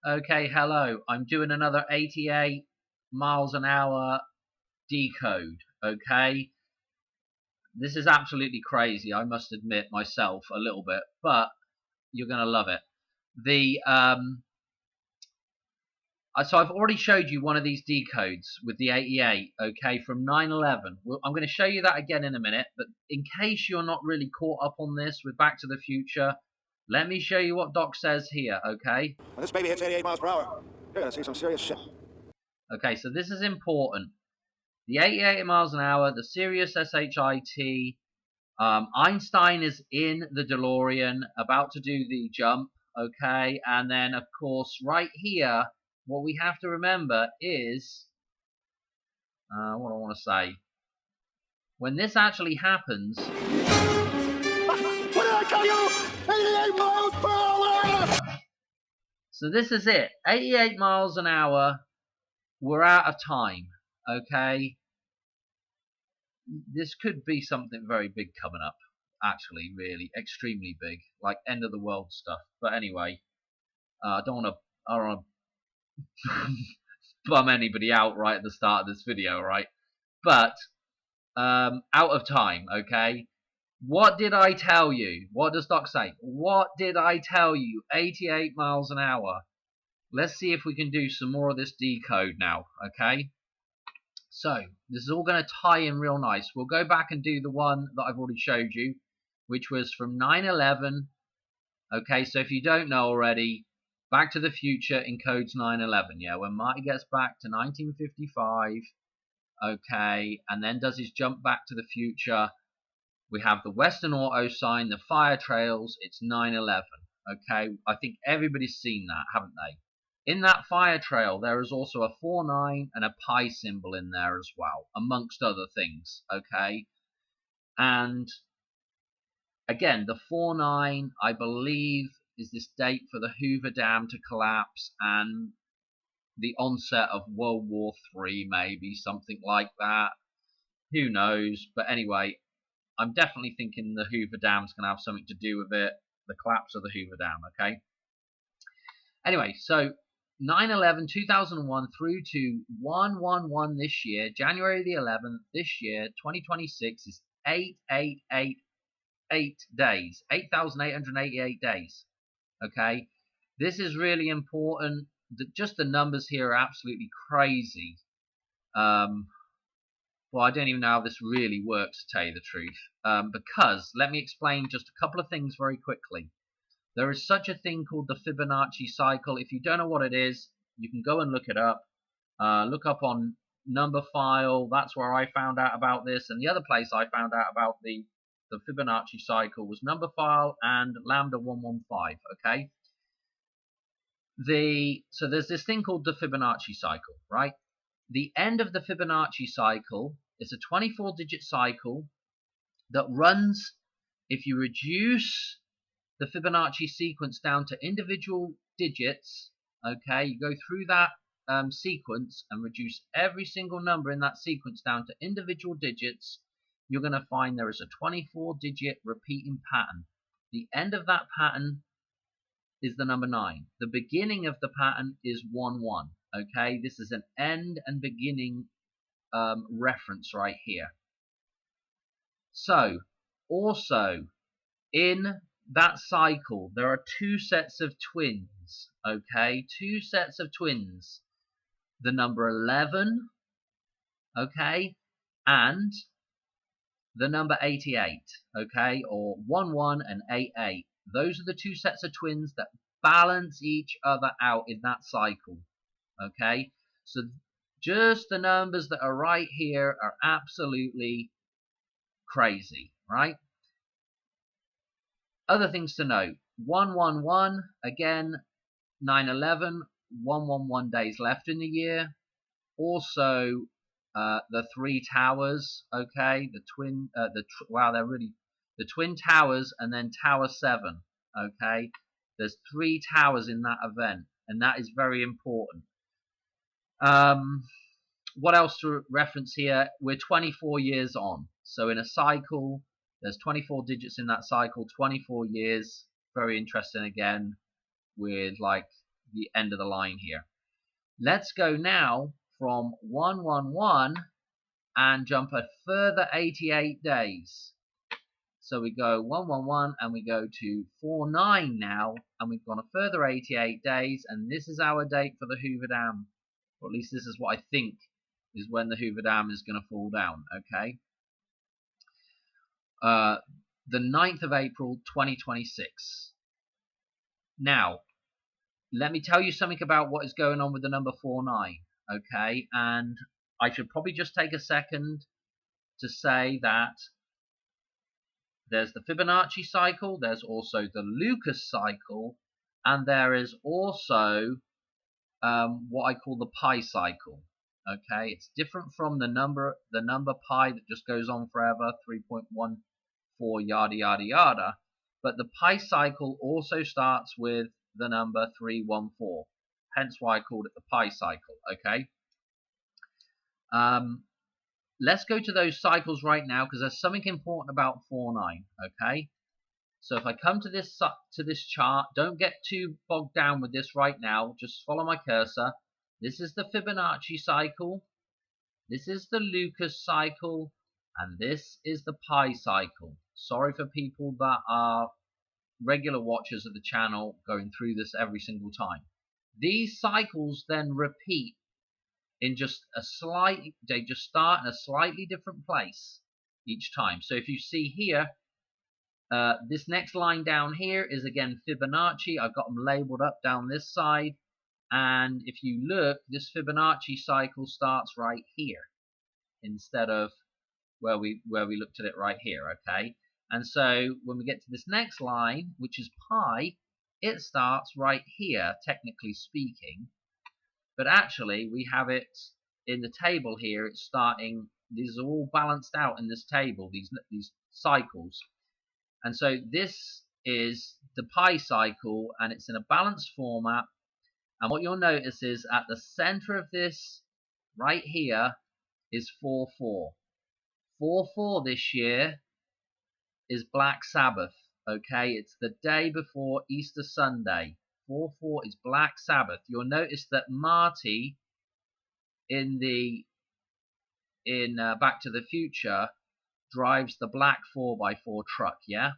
Okay, hello. I'm doing another 88 miles an hour decode. Okay, this is absolutely crazy. I must admit myself a little bit, but you're gonna love it. The so I've already showed you one of these decodes with the 88. Okay, from 9/11. Well, I'm going to show you that again in a minute. But in case you're not really caught up on this with Back to the Future, let me show you what Doc says here. Okay. When this baby hits 88 miles per hour, you're gonna see some serious shit. Okay, so this is important. The 88 miles an hour, the Sirius SHIT. Einstein is in the DeLorean, about to do the jump. Okay, and then of course right here, what we have to remember is what I want to say. When this actually happens, What did I tell you? 88 miles per hour! so this is it. 88 miles an hour. We're out of time. Okay, this could be something very big coming up. Actually, really, extremely big, like end of the world stuff. But anyway, I don't want to bum anybody out right at the start of this video, right? But out of time. Okay. What did I tell you? What does Doc say? What did I tell you? 88 miles an hour. Let's see if we can do some more of this decode now. Okay. So this is all going to tie in real nice. We'll go back and do the one that I've already showed you, which was from 9/11. Okay, so if you don't know already, Back to the Future encodes 9/11. Yeah, when Marty gets back to 1955. Okay, and then does his jump back to the future. We have the Western Auto sign, the fire trails. It's 9/11. Okay, I think everybody's seen that, haven't they? In that fire trail, there is also a 4-9 and a pi symbol in there as well, amongst other things. Okay, and again, the 4-9, I believe, is this date for the Hoover Dam to collapse and the onset of World War III, maybe something like that. Who knows? But anyway, I'm definitely thinking the Hoover Dam's going to have something to do with it, the collapse of the Hoover Dam. Okay. Anyway, so 9/11, 2001 through to 1/11 this year, January the 11th this year, 2026 is 8,888 days, 8,888 days. Okay, this is really important. Just the numbers here are absolutely crazy. Well, I don't even know how this really works, to tell you the truth. Because let me explain just a couple of things very quickly. There is such a thing called the Fibonacci cycle. If you don't know what it is, you can go and look it up. Look up on Numberphile. That's where I found out about this. And the other place I found out about the Fibonacci cycle was Numberphile and Lambda 115. Okay. So there's this thing called the Fibonacci cycle, right? The end of the Fibonacci cycle is a 24-digit cycle that runs. If you reduce the Fibonacci sequence down to individual digits, okay, you go through that sequence and reduce every single number in that sequence down to individual digits, you're going to find there is a 24-digit repeating pattern. The end of that pattern is the number 9. The beginning of the pattern is 1-1. Okay, this is an end and beginning reference right here. So, also in that cycle, there are two sets of twins. Okay, two sets of twins. The number 11, okay, and the number 88, okay, or 1-1 and 8-8. Those are the two sets of twins that balance each other out in that cycle. Okay, so just the numbers that are right here are absolutely crazy, right? Other things to note: 1-1-1, again, 9/11, 1-1-1 days left in the year. Also, the three towers, okay, wow, they're really the twin towers, and then Tower 7, okay. There's 3 towers in that event, and that is very important. What else to reference here? We're 24 years on. So in a cycle, there's 24 digits in that cycle, 24 years. Very interesting again, with like the end of the line here. Let's go now from 111 and jump a further 88 days. So we go 111 and we go to 49 now, and we've gone a further 88 days, and this is our date for the Hoover Dam. Or at least this is what I think is when the Hoover Dam is going to fall down, okay? The 9th of April 2026. Now, let me tell you something about what is going on with the number 49, okay? And I should probably just take a second to say that there's the Fibonacci cycle, there's also the Lucas cycle, and there is also what I call the pi cycle. Okay, it's different from the number pi that just goes on forever, 3.14 yada yada yada. But the pi cycle also starts with the number 314. Hence why I called it the pi cycle. Okay. Let's go to those cycles right now because there's something important about 49. Okay. So if I come to this chart, don't get too bogged down with this right now. Just follow my cursor. This is the Fibonacci cycle. This is the Lucas cycle, and this is the pi cycle. Sorry for people that are regular watchers of the channel going through this every single time. These cycles then repeat in they just start in a slightly different place each time. So if you see here, this next line down here is again Fibonacci. I've got them labeled up down this side, and if you look, this Fibonacci cycle starts right here instead of where we looked at it right here. Okay, and so when we get to this next line, which is pi, it starts right here, technically speaking, but actually we have it in the table here. It's starting. These are all balanced out in this table. These cycles. And so this is the pi cycle, and it's in a balanced format. And what you'll notice is at the center of this, right here, is 4-4. 4-4 this year is Black Sabbath. Okay, it's the day before Easter Sunday. 4-4 is Black Sabbath. You'll notice that Marty in Back to the Future drives the black 4x4 truck, yeah?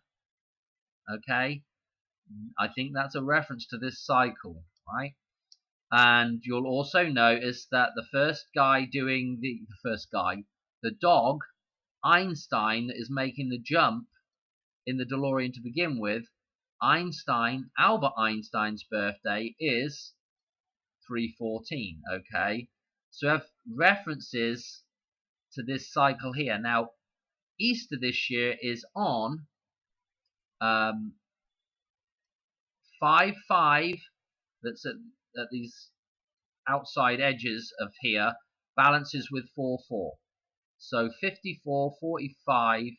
Okay? I think that's a reference to this cycle, right? And you'll also notice that the first guy doing the dog, Einstein, that is making the jump in the DeLorean to begin with, Albert Einstein's birthday is 314, okay? So we have references to this cycle here. Now, Easter this year is on 5-5, that's at these outside edges of here, balances with 4-4. So 54-45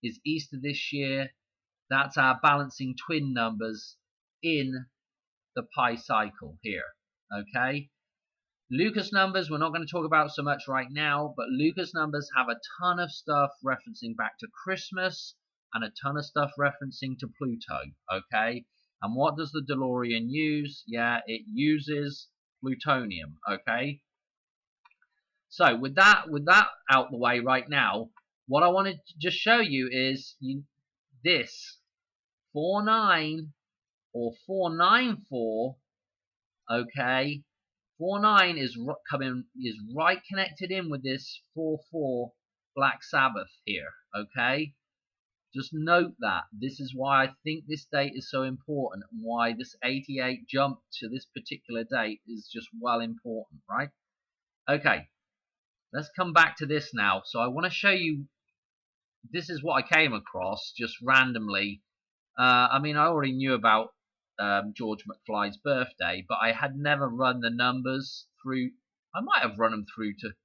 is Easter this year. That's our balancing twin numbers in the pi cycle here. Okay. Lucas numbers we're not going to talk about so much right now, but Lucas numbers have a ton of stuff referencing back to Christmas and a ton of stuff referencing to Pluto. Okay. And what does the DeLorean use? Yeah, it uses plutonium. Okay. So with that out the way right now, what I wanted to just show you is this 49 or 494. Okay, 49 is right connected in with this 4-4 Black Sabbath here. Okay, just note that. This is why I think this date is so important, and why this 88 jump to this particular date is just well important, right? Okay, let's come back to this now. So I want to show you, this is what I came across just randomly. I mean, I already knew about George McFly's birthday, but I had never run the numbers through. I might have run them through to.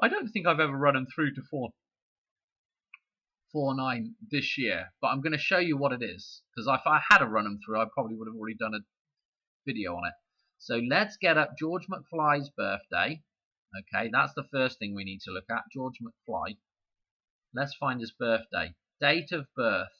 I don't think I've ever run them through to 449 this year, but I'm going to show you what it is, because if I had run them through, I probably would have already done a video on it. So let's get up George McFly's birthday. Okay, that's the first thing we need to look at. George McFly. Let's find his birthday. Date of birth.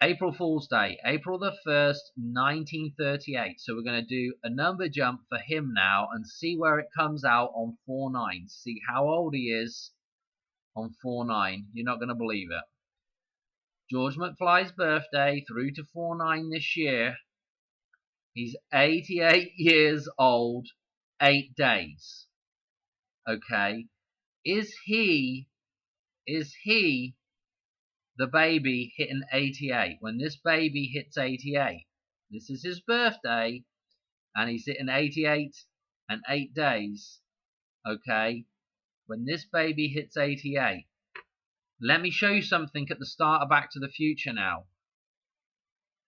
April Fool's Day, April the 1st, 1938. So we're going to do a number jump for him now and see where it comes out on 4/9. See how old he is on 4/9. You're not going to believe it. George McFly's birthday through to 4/9 this year. He's 88 years old, 8 days. Okay. Is he the baby hitting 88? When this baby hits 88, this is his birthday, and he's hitting 88 and 8 days. Okay. When this baby hits 88, let me show you something at the start of Back to the Future now.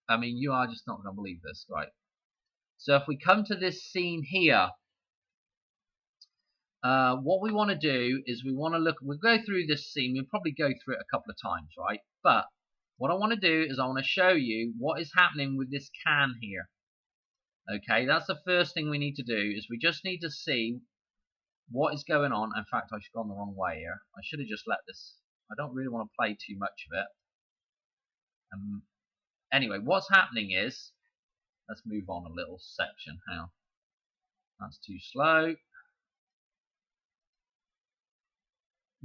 I mean, you are just not going to believe this, right? So if we come to this scene here, what we want to do is we'll go through this scene. We'll probably go through it a couple of times, right? But what I want to do is I want to show you what is happening with this can here. Okay, that's the first thing we need to do, is we just need to see what is going on. In fact, I've gone the wrong way here. I should have just let this. I don't really want to play too much of it. Anyway, what's happening is, let's move on a little section. Hang on. That's too slow.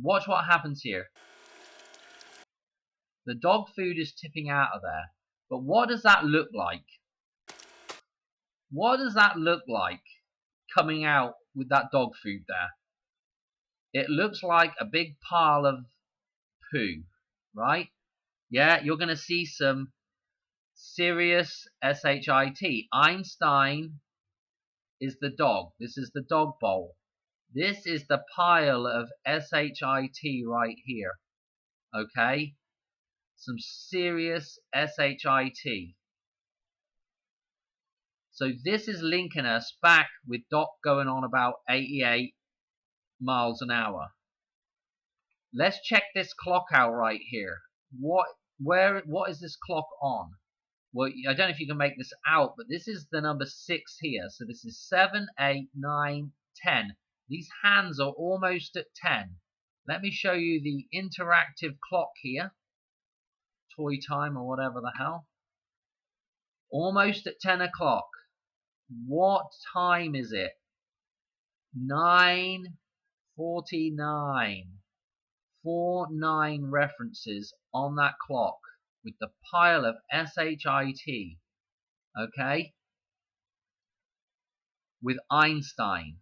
Watch what happens here. The dog food is tipping out of there. But what does that look like? What does that look like coming out with that dog food there? It looks like a big pile of poo, right? Yeah, you're going to see some serious shit. Einstein is the dog. This is the dog bowl. This is the pile of shit right here. Okay? Some serious shit. So this is linking us back with Doc going on about 88 miles an hour. Let's check this clock out right here. What is this clock on? Well, I don't know if you can make this out, but this is the number 6 here. So this is 7, 8, 9, 10. These hands are almost at 10. Let me show you the interactive clock here. Toy time or whatever the hell. Almost at 10 o'clock. What time is it? 9:49. 4/9 references on that clock with the pile of shit. Okay? With Einstein.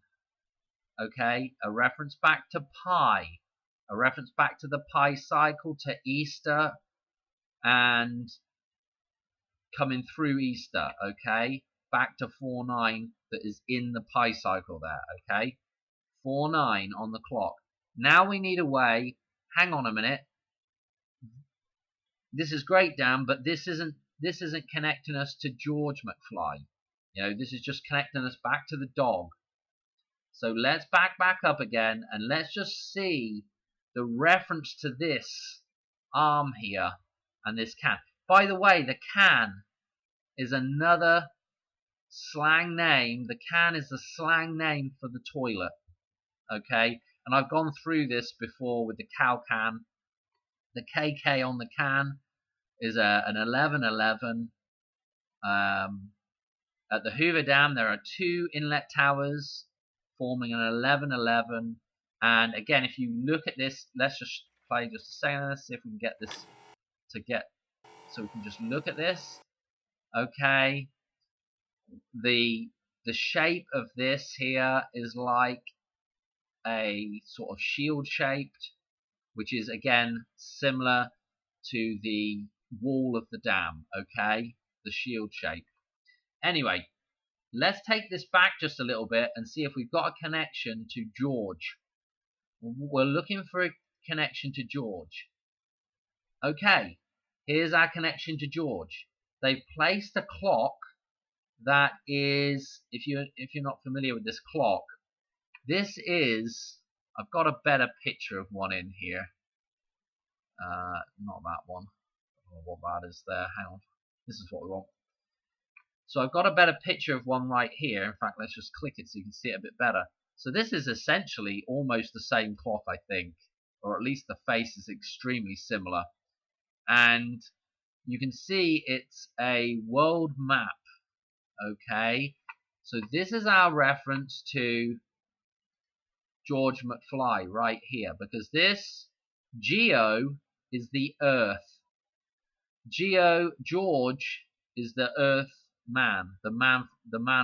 Okay? A reference back to pi. A reference back to the pi cycle, to Easter, and coming through Easter. Okay? Back to 4/9 that is in the pi cycle there. Okay? 4/9 on the clock. Now we need a way. Hang on a minute. This is great, Dan, but this isn't connecting us to George McFly. You know, this is just connecting us back to the dog. So let's back up again, and let's just see the reference to this arm here and this can. By the way, the can is another slang name. The can is the slang name for the toilet. Okay, and I've gone through this before with the cow can. The KK on the can is an 1111. At the Hoover Dam, there are 2 inlet towers forming an 1111. And again, if you look at this, let's just play just a second. Let's see if we can get this to get. So we can just look at this. Okay. The shape of this here is like a sort of shield shaped, which is again similar to the wall of the dam. Okay, the shield shape. Anyway, let's take this back just a little bit and see if we've got a connection to George. We're looking for a connection to George. Okay, here's our connection to George. They've placed a clock that is, if you're not familiar with this clock, this is, I've got a better picture of one in here. Not that one. What that is there. Hang on. This is what we want. So I've got a better picture of one right here. In fact, let's just click it so you can see it a bit better. So this is essentially almost the same clock, I think, or at least the face is extremely similar. And you can see it's a world map. Okay, so this is our reference to George McFly right here, because this Geo is the Earth. George is the Earth man, the man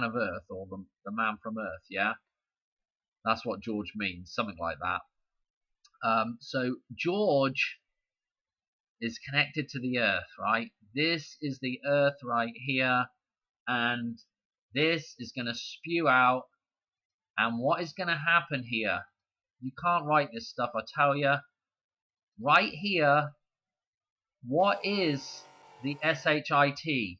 of Earth, or the man from Earth. Yeah, that's what George means, something like that. So George is connected to the Earth, right? This is the Earth right here, and this is going to spew out. And what is going to happen here? You can't write this stuff, I tell you. Right here, what is the SHIT?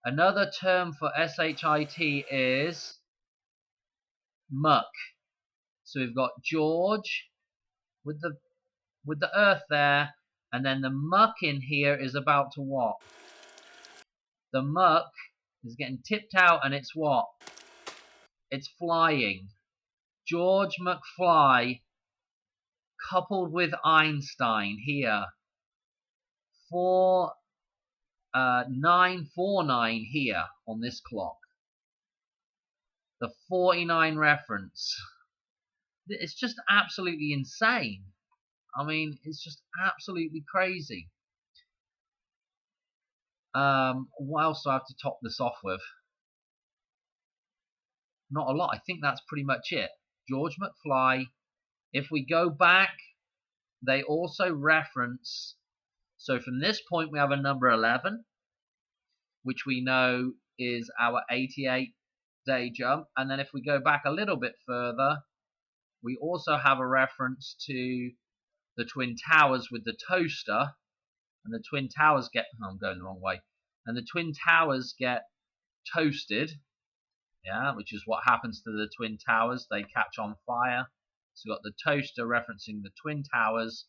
Another term for SHIT is muck. So we've got George with the Earth there, and then the muck in here is about to what? The muck is getting tipped out, and it's what? It's flying. George McFly coupled with Einstein here. 949 here on this clock. The 49 reference. It's just absolutely insane. I mean, it's just absolutely crazy. What else do I have to top this off with? Not a lot. I think that's pretty much it. George McFly. If we go back, they also reference. So from this point, we have a number 11, which we know is our 88-day jump. And then if we go back a little bit further, we also have a reference to the Twin Towers with the toaster. And the Twin Towers get... Oh, I'm going the wrong way. And the Twin Towers get toasted. Yeah, which is what happens to the Twin Towers. They catch on fire. So we've got the toaster referencing the Twin Towers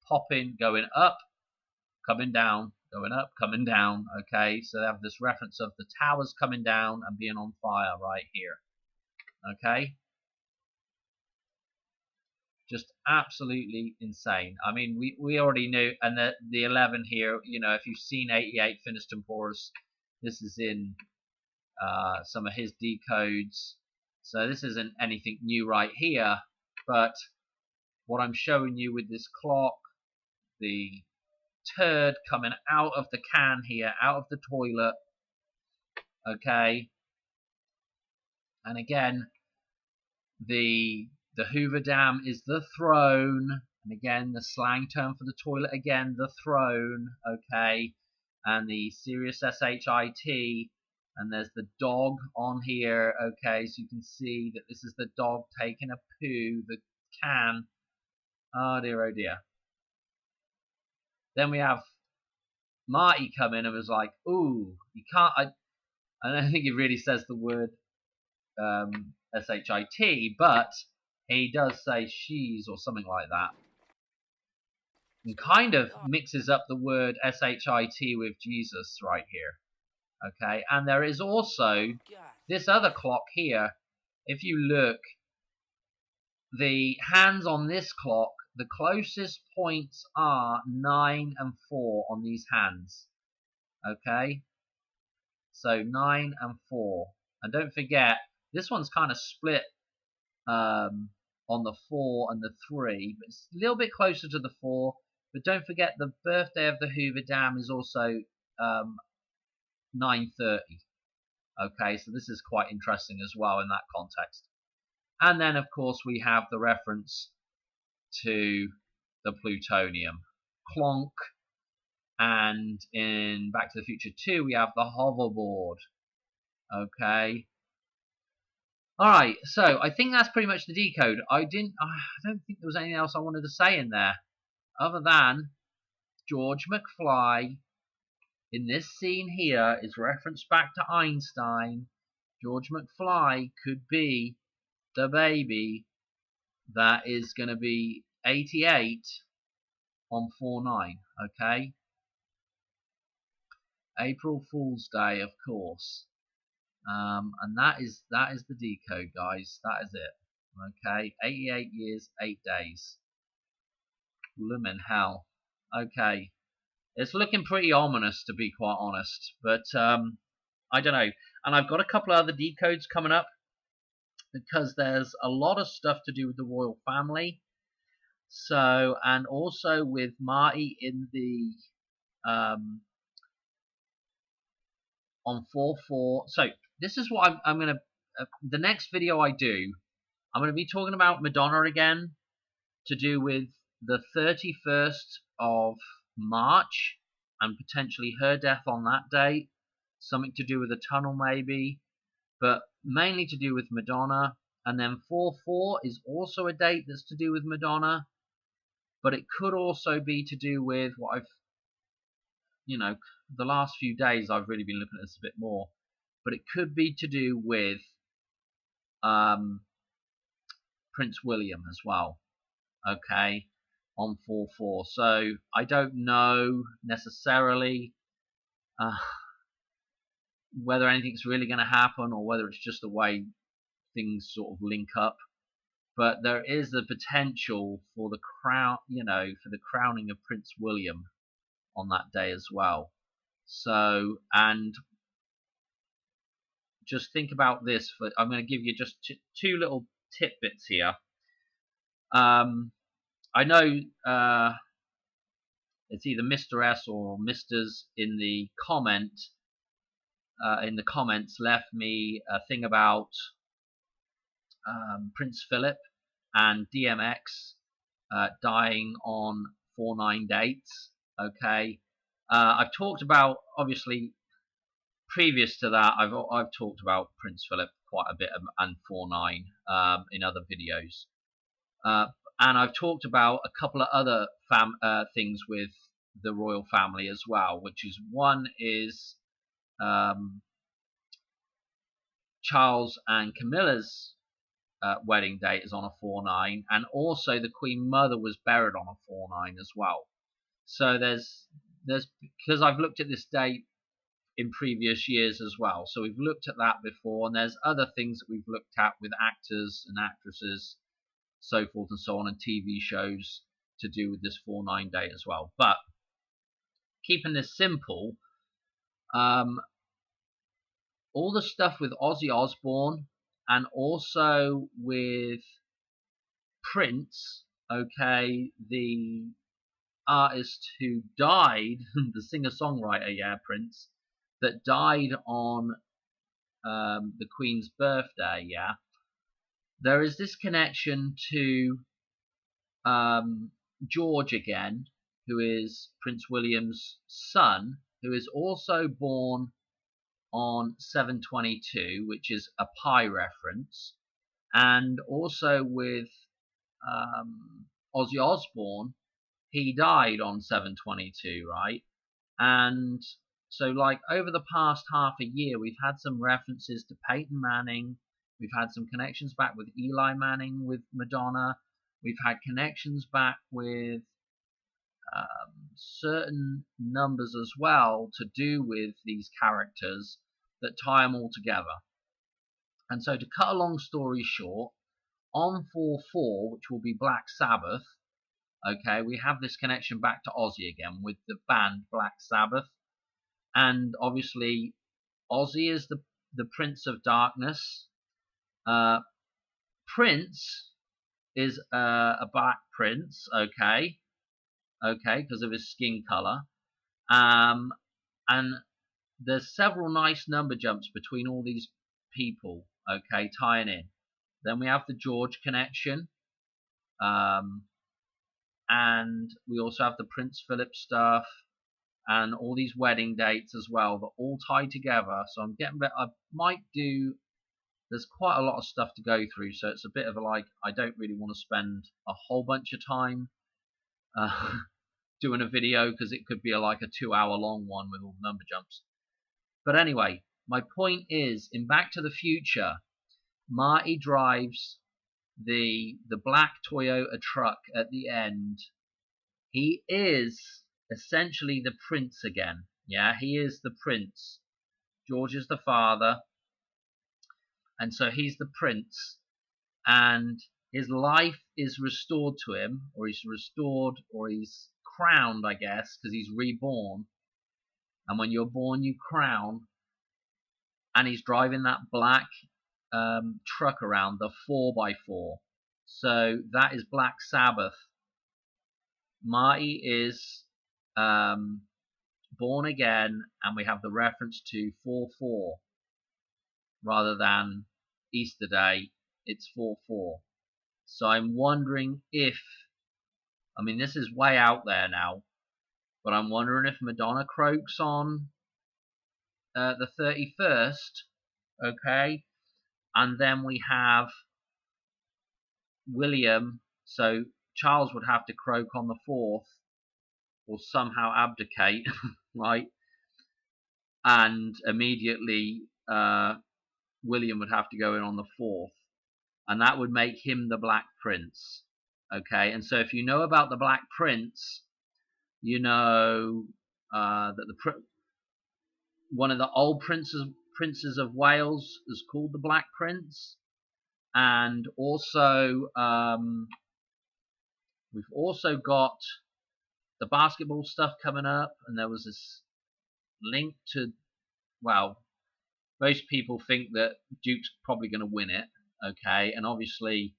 popping, going up, coming down, going up, coming down. Okay, so they have this reference of the towers coming down and being on fire right here. Okay, just absolutely insane. I mean, we already knew, and the 11 here, you know, if you've seen 88 Finiston Porus, this is in some of his decodes. So this isn't anything new right here, but what I'm showing you with this clock, the turd coming out of the can here, out of the toilet, okay, and again, the Hoover Dam is the throne, and again, the slang term for the toilet, again, the throne, okay, and the Sirius SHIT, and there's the dog on here, okay, so you can see that this is the dog taking a poo, the can. Oh dear, oh dear. Then we have Marty come in and was like, ooh, you can't, I don't think he really says the word SHIT, but he does say she's or something like that. And kind of mixes up the word SHIT with Jesus right here. Okay, and there is also this other clock here. If you look, the hands on this clock, the closest points are 9 and 4 on these hands. Okay, so 9 and 4. And don't forget, this one's kind of split on the 4 and the 3, but it's a little bit closer to the 4. But don't forget, the birthday of the Hoover Dam is also 9:30. Okay, so this is quite interesting as well in that context. And then, of course, we have the reference to the plutonium. Clonk. And in Back to the Future 2, we have the hoverboard. Okay. Alright, so I think that's pretty much the decode. I don't think there was anything else I wanted to say in there, other than George McFly in this scene here is referenced back to Einstein. George McFly could be the baby that is going to be 88 on 4/9, okay? April Fool's Day, of course. And that is the decode, guys. That is it. Okay, 88 years, 8 days. Bloomin' hell. Okay. It's looking pretty ominous, to be quite honest. But I don't know. And I've got a couple of other decodes coming up because there's a lot of stuff to do with the royal family. So, and also with Marty in the on 4/4. So this is what I'm gonna. The next video I do, I'm gonna be talking about Madonna again, to do with the 31st of March and potentially her death on that date. Something to do with a tunnel maybe, but mainly to do with Madonna. And then 4/4 is also a date that's to do with Madonna, but it could also be to do with what I've, the last few days I've really been looking at this a bit more, but it could be to do with Prince William as well. Okay, on 4/4. So I don't know necessarily whether anything's really going to happen or whether it's just the way things sort of link up. But there is the potential for the crown, for the crowning of Prince William on that day as well. So, and just think about this. I'm going to give you just two little tidbits here. I know it's either Mr. S or Mr.'s in the comments left me a thing about Prince Philip and DMX dying on 4/9 dates. Okay, I've talked about, obviously previous to that, I've talked about Prince Philip quite a bit and 4/9 in other videos, and I've talked about a couple of other things with the royal family as well, which is one is Charles and Camilla's wedding date is on a 4/9, and also the Queen Mother was buried on a 4/9 as well. So there's because I've looked at this date in previous years as well, so we've looked at that before, and there's other things that we've looked at with actors and actresses, so forth and so on, and TV shows to do with this 4/9 date as well. But keeping this simple, all the stuff with Ozzy Osbourne and also with Prince, okay, the artist who died, the singer-songwriter, Prince, that died on the Queen's birthday, there is this connection to George again, who is Prince William's son, who is also born on 7/22, which is a pi reference, and also with Ozzy Osbourne, he died on 7/22, right? And so, like, over the past half a year, we've had some references to Peyton Manning, we've had some connections back with Eli Manning with Madonna, we've had connections back with certain numbers as well to do with these characters that tie them all together. And so, to cut a long story short, on 4/4, which will be Black Sabbath, okay, we have this connection back to Ozzy again with the band Black Sabbath. And obviously, Ozzy is the Prince of Darkness. Prince is a black prince, okay, because of his skin color. And there's several nice number jumps between all these people, okay, tying in. Then we have the George connection, and we also have the Prince Philip stuff, and all these wedding dates as well that all tie together. So I'm getting I might do. There's quite a lot of stuff to go through, so it's a bit of I don't really want to spend a whole bunch of time doing a video, because it could be a 2-hour long one with all the number jumps. But anyway, my point is, in Back to the Future, Marty drives the black Toyota truck at the end. He is essentially the prince again. Yeah, he is the prince. George is the father, and so he's the prince. And his life is restored to him, or he's restored, or he's crowned, I guess, because he's reborn. And when you're born, you crown. And he's driving that black truck around, the 4x4. So that is Black Sabbath. Marty is born again, and we have the reference to 4-4 rather than Easter Day. It's 4-4. So I'm wondering if, I mean, this is way out there now, but I'm wondering if Madonna croaks on the 31st, okay? And then we have William, so Charles would have to croak on the 4th, or somehow abdicate, right? And immediately William would have to go in on the 4th, and that would make him the Black Prince, okay? And so if you know about the Black Prince, you know that one of the old princes of Wales is called the Black Prince, and also we've also got the basketball stuff coming up, and there was this link to, well, most people think that Duke's probably going to win it, okay, and obviously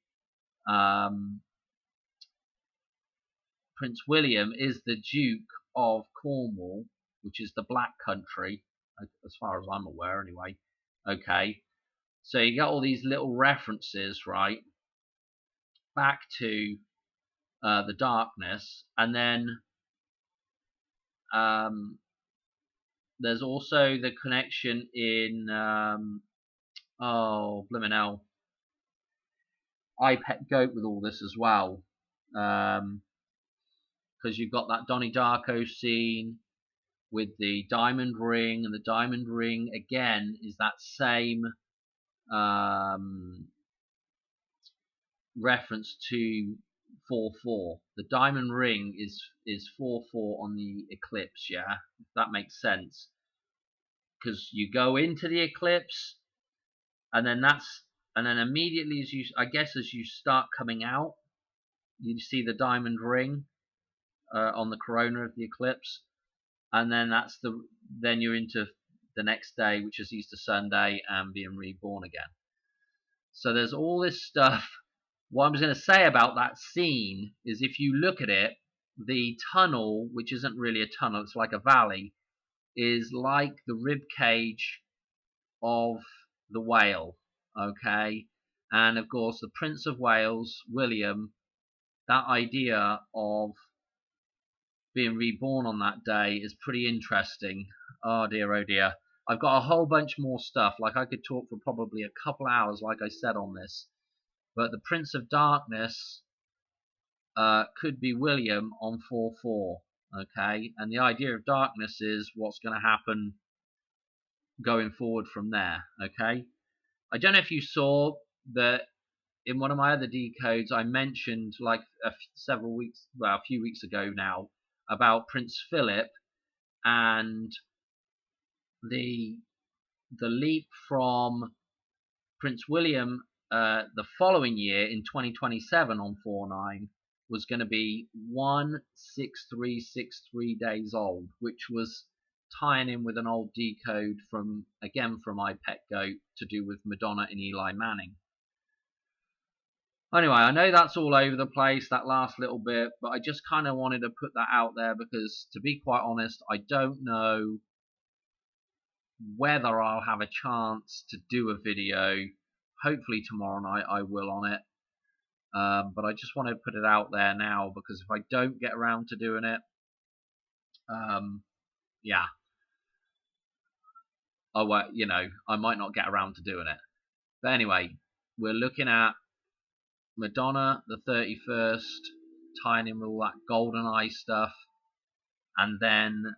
Prince William is the Duke of Cornwall, which is the Black Country, as far as I'm aware anyway, okay. So you got all these little references, right, back to the darkness, and then there's also the connection in oh blimmin' hell, I Pet Goat with all this as well, because you've got that Donnie Darko scene with the diamond ring, and the diamond ring again is that same reference to 4-4. The diamond ring is 4-4 on the eclipse, yeah, if that makes sense, because you go into the eclipse, and then immediately as you start coming out, you see the diamond ring on the corona of the eclipse, and then then you're into the next day, which is Easter Sunday, and being reborn again. So there's all this stuff. What I was going to say about that scene is, if you look at it, the tunnel, which isn't really a tunnel, it's like a valley, is like the rib cage of the whale, okay? And of course, the Prince of Wales, William, that idea of being reborn on that day is pretty interesting. Oh dear, oh dear. I've got a whole bunch more stuff. Like, I could talk for probably a couple hours, like I said, on this. But the Prince of Darkness could be William on 4-4, okay? And the idea of darkness is what's going to happen going forward from there, okay? I don't know if you saw that in one of my other decodes, I mentioned like a few weeks ago now, about Prince Philip and the leap from Prince William the following year in 2027 on 4-9 was going to be 16363 days old, which was tying in with an old decode from I Pet Goat to do with Madonna and Eli Manning. Anyway, I know that's all over the place, that last little bit, but I just kind of wanted to put that out there because, to be quite honest, I don't know whether I'll have a chance to do a video. Hopefully tomorrow night I will on it. But I just want to put it out there now, because if I don't get around to doing it, yeah, I might not get around to doing it. But anyway, we're looking at Madonna the 31st, tying in with all that golden eye stuff, and then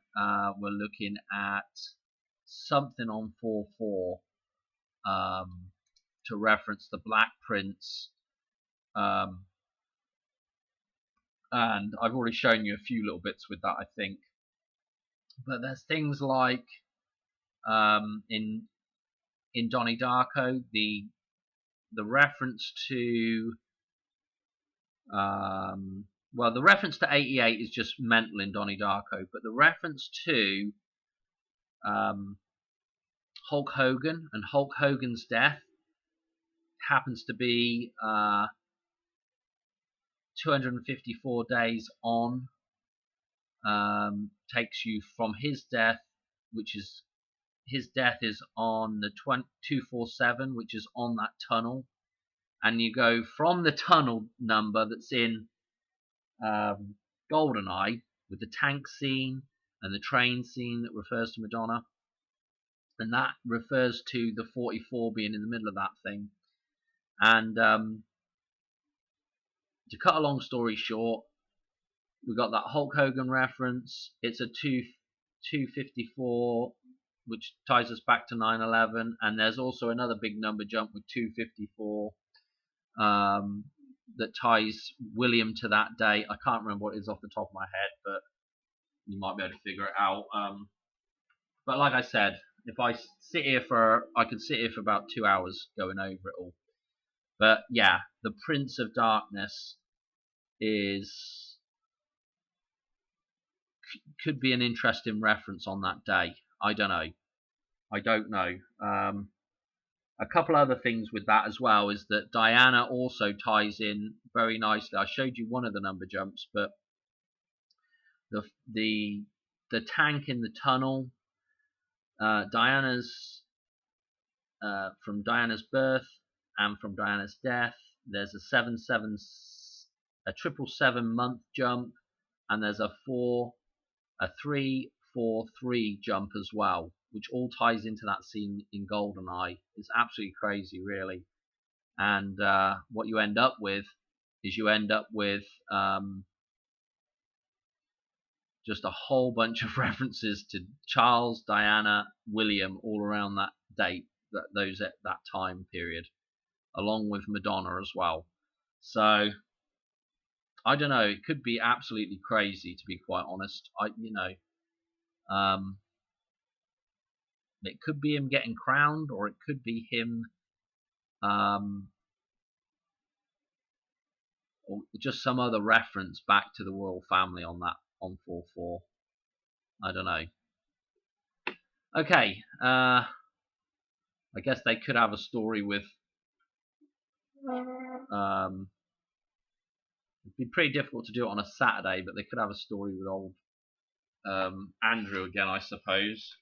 we're looking at something on 4-4 to reference the Black Prince, and I've already shown you a few little bits with that, I think. But there's things like in Donnie Darko, the reference to Well, the reference to 88 is just mental in Donnie Darko, but the reference to um, Hulk Hogan and Hulk Hogan's death happens to be 254 days on. Takes you from his death, which is his death is on the 247, which is on that tunnel, and you go from the tunnel number that's in GoldenEye with the tank scene and the train scene that refers to Madonna, and that refers to the 44 being in the middle of that thing. And to cut a long story short, we got that Hulk Hogan reference. It's a 254, which ties us back to 9/11, and there's also another big number jump with 254 that ties William to that day. I can't remember what it is off the top of my head, but you might be able to figure it out. But like I said, if I sit here I could sit here for about 2 hours going over it all. But yeah, the Prince of Darkness could be an interesting reference on that day. I don't know. A couple other things with that as well is that Diana also ties in very nicely. I showed you one of the number jumps, but the tank in the tunnel, Diana's from Diana's birth and from Diana's death. There's a 777 month jump, and there's a 343 jump as well, which all ties into that scene in GoldenEye. It's absolutely crazy, really. And what you end up with is just a whole bunch of references to Charles, Diana, William, all around that date, that time period, along with Madonna as well. So I don't know. It could be absolutely crazy, to be quite honest. It could be him getting crowned, or it could be him, or just some other reference back to the royal family on 4/4. I don't know. Okay, I guess they could have a story with. It'd be pretty difficult to do it on a Saturday, but they could have a story with old Andrew again, I suppose.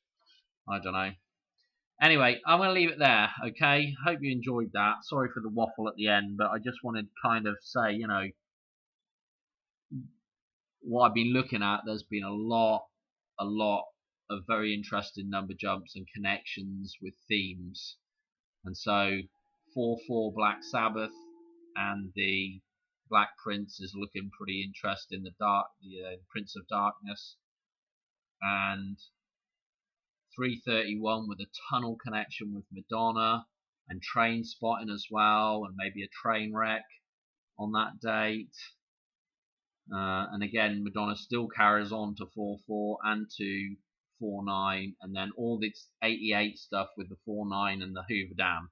I don't know. Anyway, I'm going to leave it there, okay? Hope you enjoyed that. Sorry for the waffle at the end, but I just wanted to kind of say, what I've been looking at. There's been a lot of very interesting number jumps and connections with themes. And so 4/4 Black Sabbath and the Black Prince is looking pretty interesting. The Prince of Darkness, and 331 with a tunnel connection with Madonna, and train spotting as well, and maybe a train wreck on that date. And again, Madonna still carries on to 4/4 and to 4/9, and then all this 88 stuff with the 4/9 and the Hoover Dam.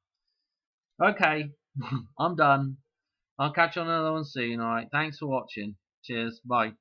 Okay, I'm done. I'll catch you on another one soon. Alright, thanks for watching. Cheers, bye.